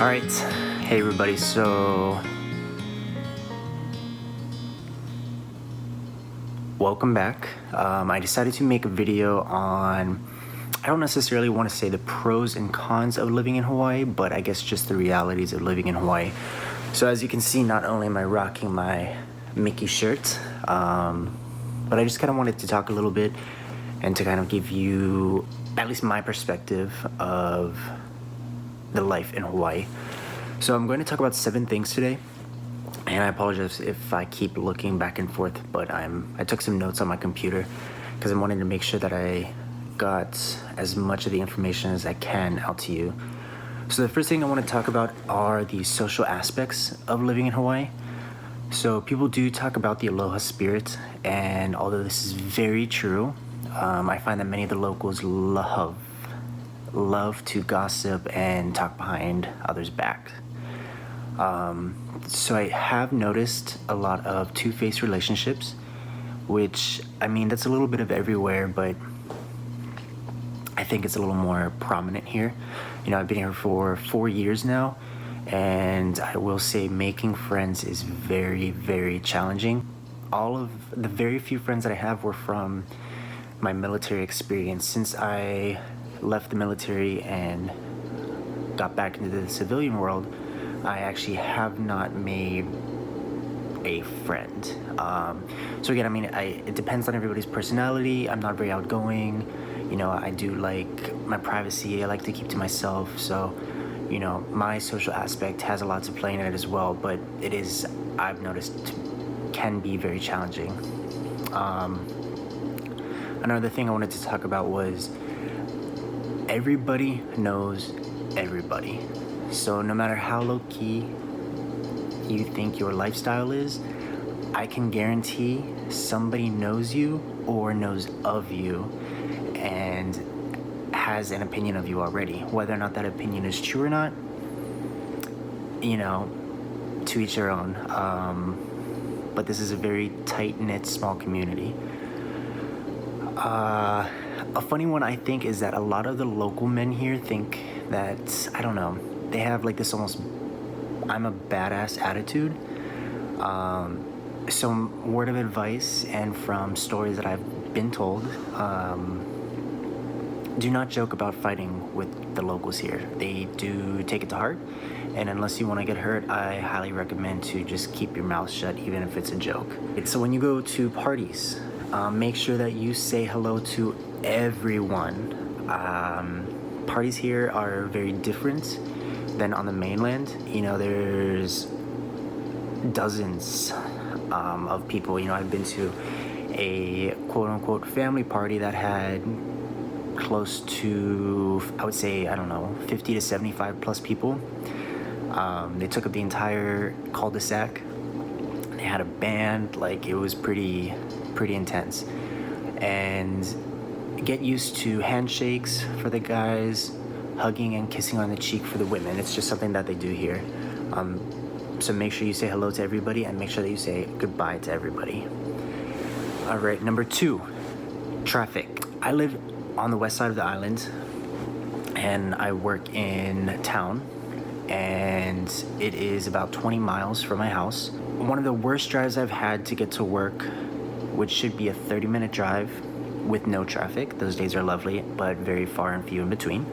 Alright, hey everybody, so welcome back. I decided to make a video on, I don't necessarily want to say the pros and cons of living in Hawaii, but I guess just the realities of living in Hawaii. So as you can see, not only am I rocking my Mickey shirt, but I just kind of wanted to talk a little bit and to kind of give you at least my perspective of the life in Hawaii. So I'm going to talk about 7 things today, and I apologize if I keep looking back and forth, but I took some notes on my computer because I wanted to make sure that I got as much of the information as I can out to you. So the first thing I want to talk about are the social aspects of living in Hawaii. So people do talk about the aloha spirit, and although this is very true, I find that many of the locals love to gossip and talk behind others' back. So I have noticed a lot of two-faced relationships, which, I mean, that's a little bit of everywhere, but I think it's a little more prominent here. You know, I've been here for 4 years now, and I will say making friends is very, very challenging. All of the very few friends that I have were from my military experience. Since I left the military and got back into the civilian world, I actually have not made a friend. So again, I mean, it depends on everybody's personality. I'm not very outgoing. You know, I do like my privacy. I like to keep to myself. So, you know, my social aspect has a lot to play in it as well, but it is, I've noticed, can be very challenging. Another thing I wanted to talk about was everybody knows everybody. So no matter how low-key you think your lifestyle is, I can guarantee somebody knows you or knows of you and has an opinion of you already. Whether or not that opinion is true or not, you know, to each their own. But this is a very tight-knit, small community. A funny one I think is that a lot of the local men here think that, I don't know, they have like this almost I'm a badass attitude. Some word of advice and from stories that I've been told, do not joke about fighting with the locals here. They do take it to heart, and unless you want to get hurt, I highly recommend to just keep your mouth shut, even if it's a joke. So when you go to parties, make sure that you say hello to everyone. Parties here are very different than on the mainland. You know, there's dozens of people. You know, I've been to a quote-unquote family party that had close to, I would say, I don't know, 50 to 75 plus people. They took up the entire cul-de-sac. They had a band. Like, it was pretty intense. And get used to handshakes for the guys, hugging and kissing on the cheek for the women. It's just something that they do here. So make sure you say hello to everybody and make sure that you say goodbye to everybody. All right, number 2, traffic. I live on the west side of the island and I work in town, and it is about 20 miles from my house. One of the worst drives I've had to get to work, which should be a 30-minute drive with no traffic. Those days are lovely, but very far and few in between.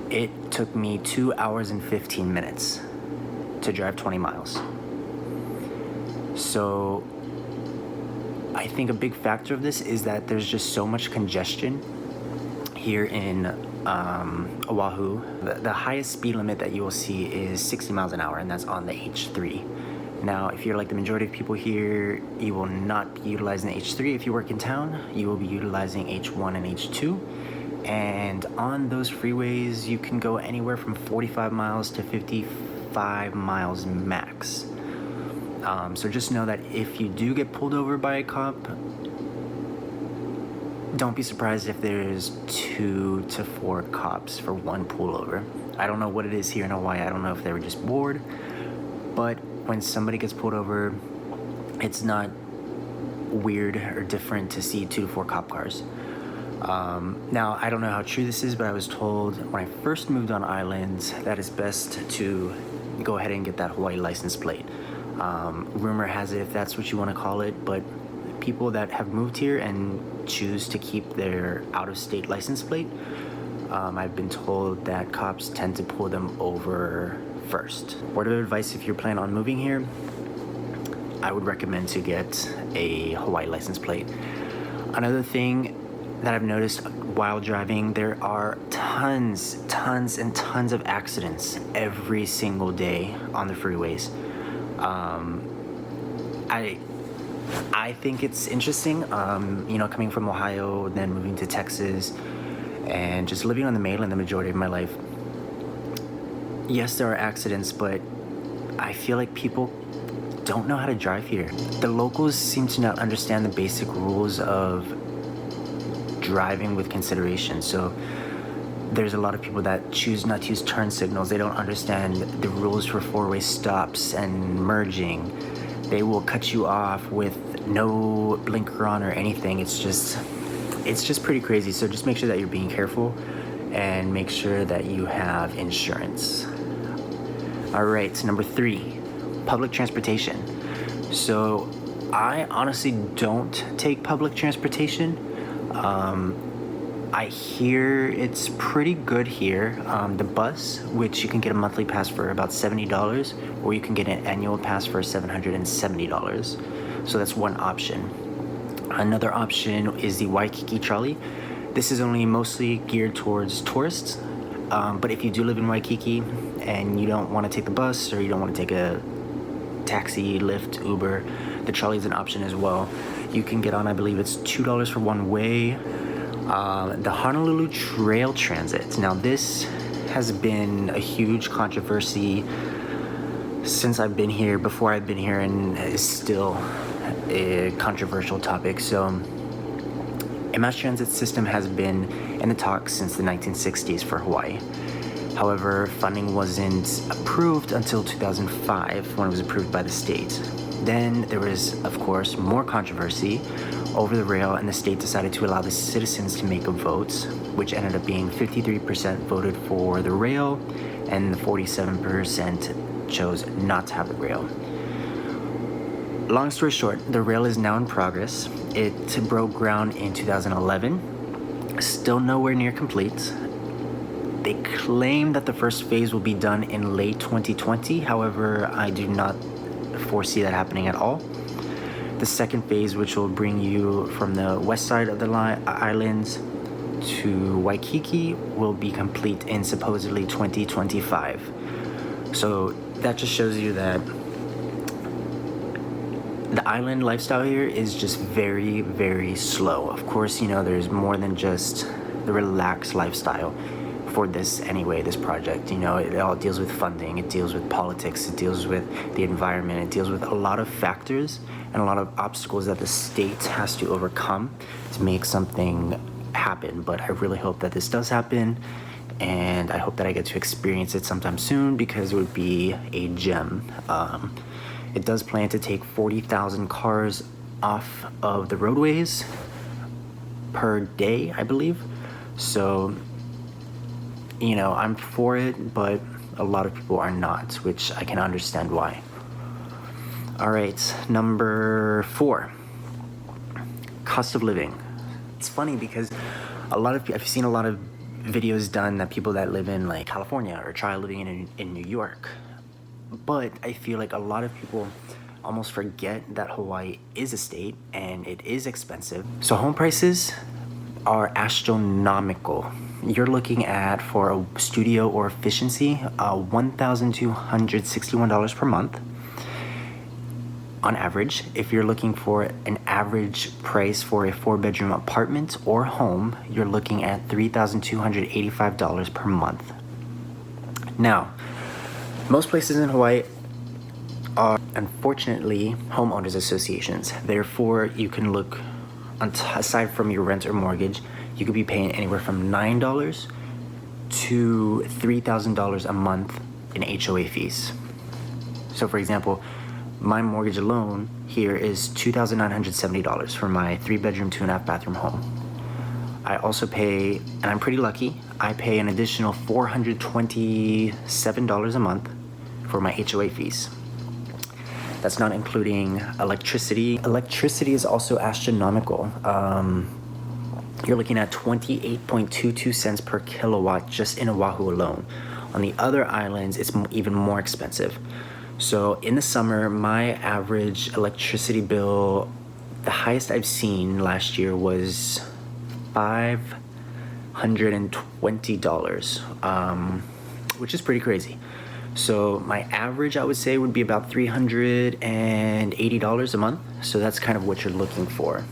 It took me 2 hours and 15 minutes to drive 20 miles. So I think a big factor of this is that there's just so much congestion here in Oahu. The highest speed limit that you will see is 60 miles an hour, and that's on the H3. Now, if you're like the majority of people here, you will not be utilizing the H3. If you work in town, you will be utilizing H1 and H2. And on those freeways, you can go anywhere from 45 miles to 55 miles max. So just know that if you do get pulled over by a cop, don't be surprised if there's 2 to 4 cops for one pullover. I don't know what it is here in Hawaii. I don't know if they were just bored, but when somebody gets pulled over, it's not weird or different to see 2 to 4 cop cars. Now, I don't know how true this is, but I was told when I first moved on islands that it's best to go ahead and get that Hawaii license plate. Rumor has it, if that's what you want to call it, but people that have moved here and choose to keep their out-of-state license plate, I've been told that cops tend to pull them over first. Word of advice, if you're planning on moving here, I would recommend to get a Hawaii license plate. Another thing that I've noticed while driving, there are tons and tons of accidents every single day on the freeways. I think it's interesting, coming from Ohio, then moving to Texas, and just living on the mainland the majority of my life. Yes, there are accidents, but I feel like people don't know how to drive here. The locals seem to not understand the basic rules of driving with consideration. So there's a lot of people that choose not to use turn signals. They don't understand the rules for four-way stops and merging. They will cut you off with no blinker on or anything. It's just pretty crazy. So just make sure that you're being careful and make sure that you have insurance. All right, number 3, public transportation. So I honestly don't take public transportation. I hear it's pretty good here. The bus, which you can get a monthly pass for about $70, or you can get an annual pass for $770. So that's one option. Another option is the Waikiki trolley. This is only mostly geared towards tourists. But if you do live in Waikiki and you don't want to take the bus, or you don't want to take a taxi, Lyft, Uber, the trolley is an option as well. You can get on, I believe it's $2 for one way. The Honolulu Trail Transit. Now this has been a huge controversy since I've been here, before I've been here, and is still a controversial topic. So a mass transit system has been in the talks since the 1960s for Hawaii. However, funding wasn't approved until 2005 when it was approved by the state. Then there was, of course, more controversy over the rail, and the state decided to allow the citizens to make a vote, which ended up being 53% voted for the rail, and the 47% chose not to have the rail. Long story short, the rail is now in progress. It broke ground in 2011, still nowhere near complete. They claim that the first phase will be done in late 2020. However, I do not foresee that happening at all. The second phase, which will bring you from the west side of the islands to Waikiki, will be complete in supposedly 2025. So that just shows you that the island lifestyle here is just very, very slow. Of course, there's more than just the relaxed lifestyle for this anyway, this project. It all deals with funding, it deals with politics, it deals with the environment, it deals with a lot of factors and a lot of obstacles that the state has to overcome to make something happen. But I really hope that this does happen, and I hope that I get to experience it sometime soon, because it would be a gem. It does plan to take 40,000 cars off of the roadways per day, I believe. So I'm for it, but a lot of people are not, which I can understand why. All right, number 4, cost of living. It's funny because I've seen a lot of videos done that people that live in like California or try living in New York. But I feel like a lot of people almost forget that Hawaii is a state and it is expensive. So home prices are astronomical. You're looking at, for a studio or efficiency, $1,261 per month on average. If you're looking for an average price for a 4-bedroom apartment or home, you're looking at $3,285 per month. Now, most places in Hawaii are, unfortunately, homeowners associations. Therefore, you can look, aside from your rent or mortgage, you could be paying anywhere from $9 to $3,000 a month in HOA fees. So for example, my mortgage alone here is $2,970 for my 3-bedroom, 2.5 bathroom home. I also pay, and I'm pretty lucky, I pay an additional $427 a month for my HOA fees. That's not including electricity. Electricity is also astronomical. You're looking at 28.22 cents per kilowatt just in Oahu alone. On the other islands, it's even more expensive. So in the summer, my average electricity bill, the highest I've seen last year was $520, which is pretty crazy. So my average, I would say, would be about $380 a month. So that's kind of what you're looking for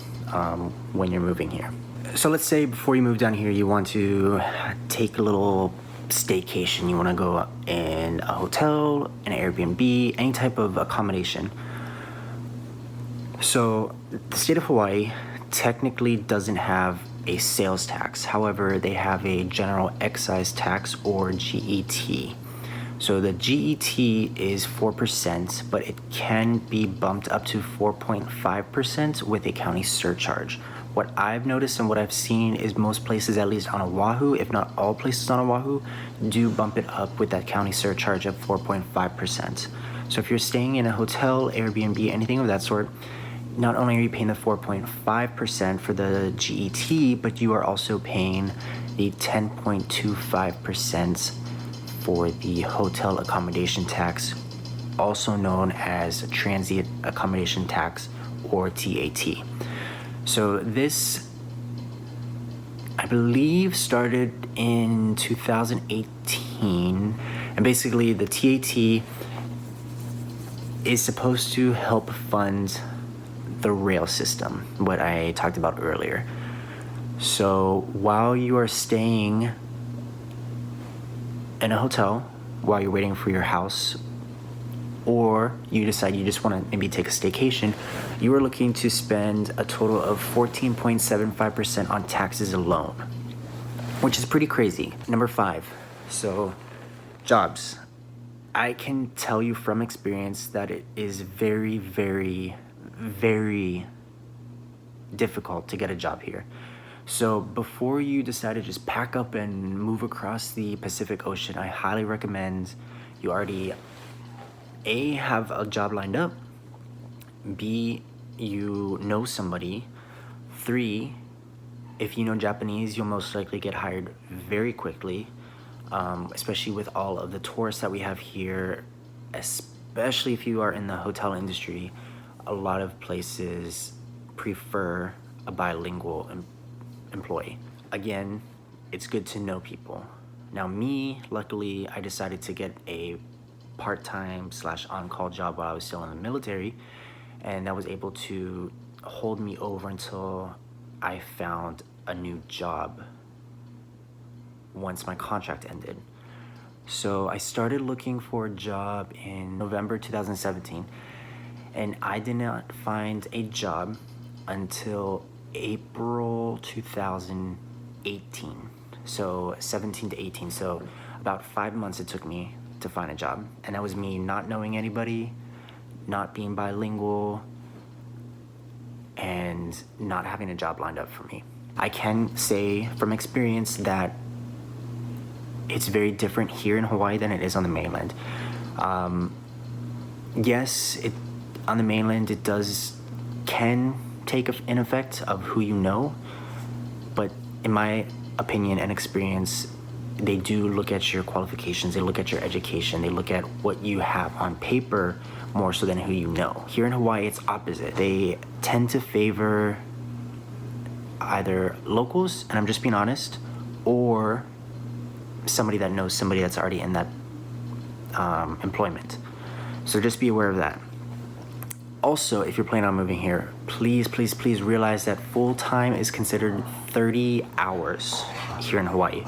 when you're moving here. So let's say before you move down here, you want to take a little staycation. You want to go in a hotel, an Airbnb, any type of accommodation. So the state of Hawaii technically doesn't have a sales tax. However, they have a general excise tax, or GET. So the GET is 4%, but it can be bumped up to 4.5% with a county surcharge. What I've noticed and what I've seen is most places, at least on Oahu, if not all places on Oahu, do bump it up with that county surcharge of 4.5%. So if you're staying in a hotel, Airbnb, anything of that sort, not only are you paying the 4.5% for the GET, but you are also paying the 10.25% for the hotel accommodation tax, also known as transient accommodation tax, or TAT. So this, I believe, started in 2018, and basically the TAT is supposed to help fund the rail system, what I talked about earlier. So while you are staying in a hotel, while you're waiting for your house, or you decide you just want to maybe take a staycation, you are looking to spend a total of 14.75% on taxes alone, which is pretty crazy. Number 5, so jobs. I can tell you from experience that it is very, very, very difficult to get a job here. So before you decide to just pack up and move across the Pacific Ocean, I highly recommend you already A, have a job lined up, B, you know somebody, 3, if you know Japanese, you'll most likely get hired very quickly, especially with all of the tourists that we have here, especially if you are in the hotel industry. A lot of places prefer a bilingual employee. Again, it's good to know people. Now me, luckily, I decided to get a part-time / on-call job while I was still in the military, and that was able to hold me over until I found a new job once my contract ended. So I started looking for a job in November 2017, and I did not find a job until April 2018. So 17 to 18. So about 5 months it took me to find a job. And that was me not knowing anybody, not being bilingual, and not having a job lined up for me. I can say from experience that it's very different here in Hawaii than it is on the mainland. Yes, on the mainland it can take an effect of who you know, but in my opinion and experience, they do look at your qualifications, they look at your education, they look at what you have on paper more so than who you know. Here in Hawaii, it's opposite. They tend to favor either locals, and I'm just being honest, or somebody that knows somebody that's already in that employment. So just be aware of that. Also, if you're planning on moving here, please, please, please realize that full-time is considered 30 hours here in Hawaii.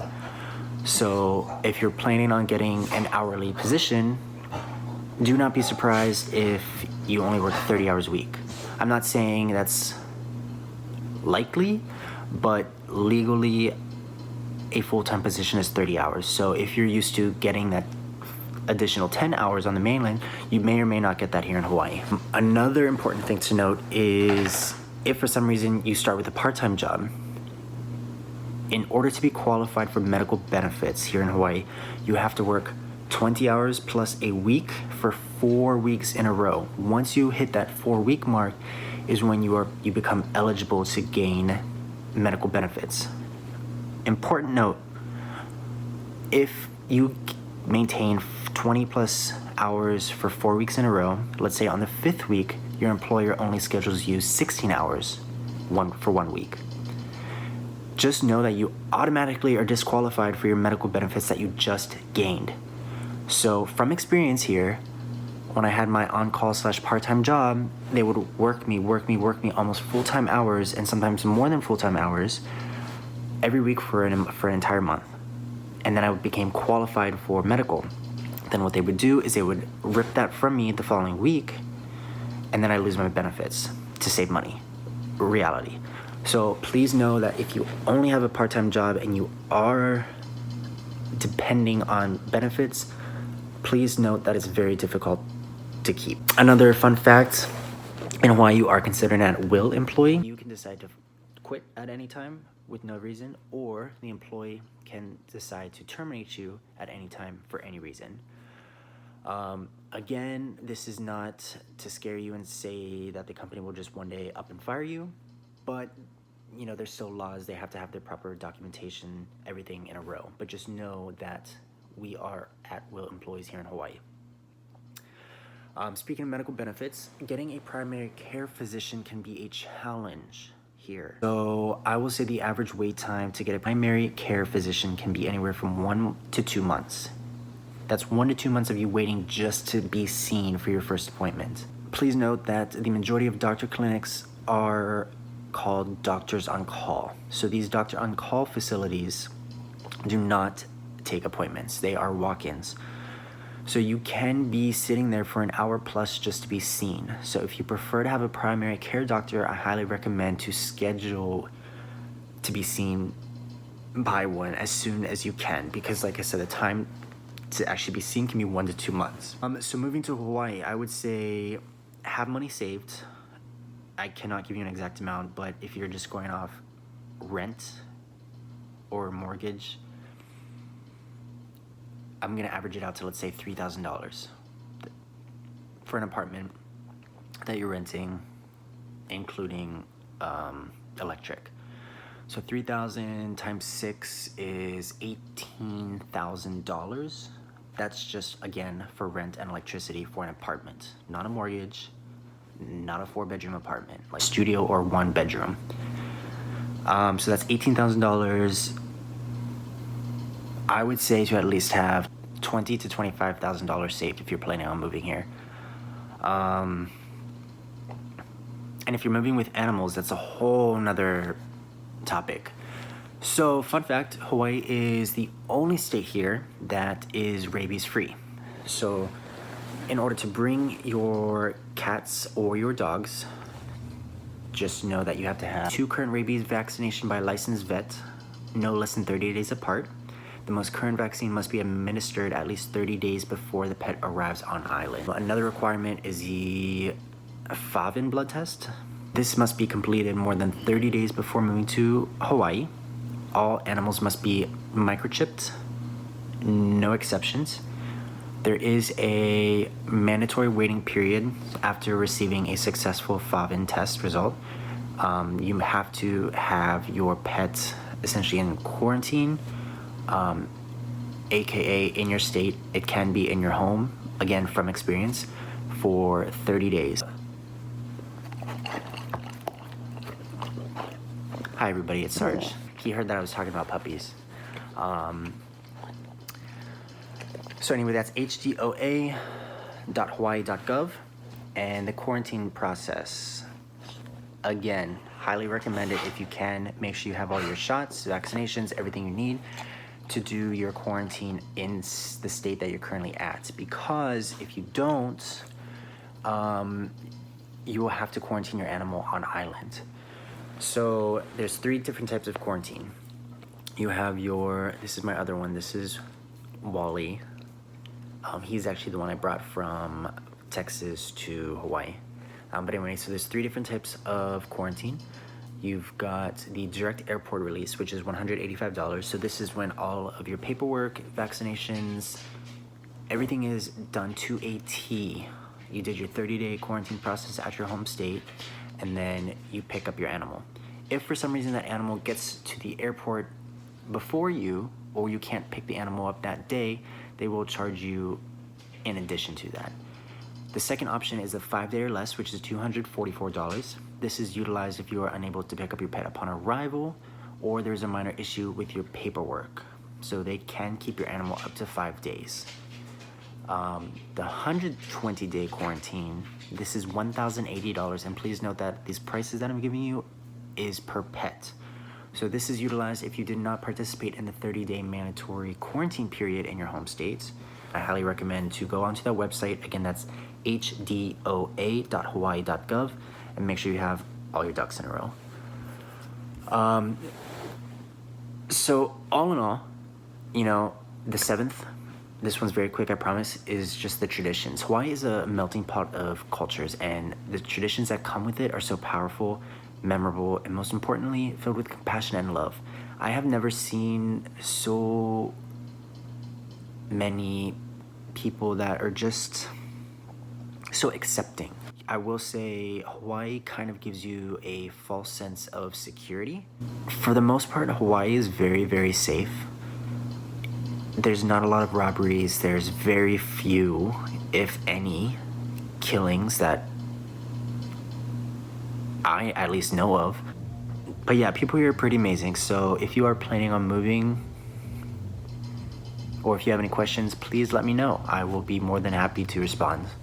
So if you're planning on getting an hourly position, do not be surprised if you only work 30 hours a week. I'm not saying that's likely, but legally a full-time position is 30 hours. So if you're used to getting that additional 10 hours on the mainland, you may or may not get that here in Hawaii. Another important thing to note is if for some reason you start with a part-time job, In order to be qualified for medical benefits here in Hawaii, you have to work 20 hours plus a week for 4 weeks in a row. Once you hit that 4-week mark is when you become eligible to gain medical benefits. Important note, if you maintain 20 plus hours for 4 weeks in a row, let's say on the 5th week, your employer only schedules you 16 hours for 1 week. Just know that you automatically are disqualified for your medical benefits that you just gained. So from experience here, when I had my on-call / part-time job, they would work me almost full-time hours, and sometimes more than full-time hours, every week for an entire month. And then I became qualified for medical. Then what they would do is they would rip that from me the following week, and then I lose my benefits to save money. Reality. So please know that if you only have a part-time job and you are depending on benefits, please note that it's very difficult to keep. Another fun fact, in Hawaii you are considered an at-will employee. You can decide to quit at any time with no reason, or the employee can decide to terminate you at any time for any reason. Again, this is not to scare you and say that the company will just one day up and fire you, but you know, there's still laws. They have to have their proper documentation, everything in a row. But just know that we are at-will employees here in Hawaii. Speaking of medical benefits, getting a primary care physician can be a challenge here. So I will say the average wait time to get a primary care physician can be anywhere from 1 to 2 months. That's 1 to 2 months of you waiting just to be seen for your first appointment. Please note that the majority of doctor clinics are called doctors on call. So these doctor on call facilities do not take appointments. They are walk-ins. So you can be sitting there for an hour plus just to be seen. So if you prefer to have a primary care doctor, I highly recommend to schedule to be seen by one as soon as you can, because like I said, the time to actually be seen can be 1 to 2 months. So moving to Hawaii, I would say have money saved. I cannot give you an exact amount, but if you're just going off rent or mortgage, I'm gonna average it out to, let's say, $3,000 for an apartment that you're renting, including electric. So 3,000 times 6 is $18,000. That's just, again, for rent and electricity for an apartment, not a mortgage, not a 4-bedroom apartment, like studio or 1 bedroom. So that's $18,000. I would say to at least have $20,000 to $25,000 saved if you're planning on moving here. And if you're moving with animals, that's a whole nother topic. So, fun fact, Hawaii is the only state here that is rabies free. So, in order to bring your cats or your dogs, just know that you have to have 2 current rabies vaccination by a licensed vet, no less than 30 days apart. The most current vaccine must be administered at least 30 days before the pet arrives on island. Another requirement is the FAVN blood test. This must be completed more than 30 days before moving to Hawaii. All animals must be microchipped, no exceptions. There is a mandatory waiting period after receiving a successful FAVN test result. You have to have your pet essentially in quarantine, aka in your state. It can be in your home, again from experience, for 30 days. Hi everybody, it's Sarge. He heard that I was talking about puppies. So anyway, that's hdoa.hawaii.gov, and the quarantine process. Again, highly recommend it if you can. Make sure you have all your shots, vaccinations, everything you need to do your quarantine in the state that you're currently at. Because if you don't, you will have to quarantine your animal on island. So there's 3 different types of quarantine. You have this is my other one, this is Wally. He's actually the one I brought from Texas to Hawaii. But anyway, so there's 3 different types of quarantine. You've got the direct airport release, which is $185. So this is when all of your paperwork, vaccinations, everything is done to a T. You did your 30-day quarantine process at your home state, and then you pick up your animal. If for some reason that animal gets to the airport before you, or you can't pick the animal up that day, they will charge you in addition to that. The second option is a 5-day or less, which is $244. This is utilized if you are unable to pick up your pet upon arrival, or there's a minor issue with your paperwork. So they can keep your animal up to 5 days. The 120-day quarantine, this is $1,080, and please note that these prices that I'm giving you is per pet. So this is utilized if you did not participate in the 30-day mandatory quarantine period in your home states. I highly recommend to go onto that website. Again, that's hdoa.hawaii.gov, and make sure you have all your ducks in a row. So all in all, the 7th, this one's very quick, I promise, is just the traditions. Hawaii is a melting pot of cultures, and the traditions that come with it are so powerful, memorable, and most importantly, filled with compassion and love. I have never seen so many people that are just so accepting. I will say Hawaii kind of gives you a false sense of security. For the most part, Hawaii is very, very safe. There's not a lot of robberies. There's very few, if any, killings that I at least know of. But yeah, people here are pretty amazing. So if you are planning on moving, or if you have any questions, please let me know. I will be more than happy to respond.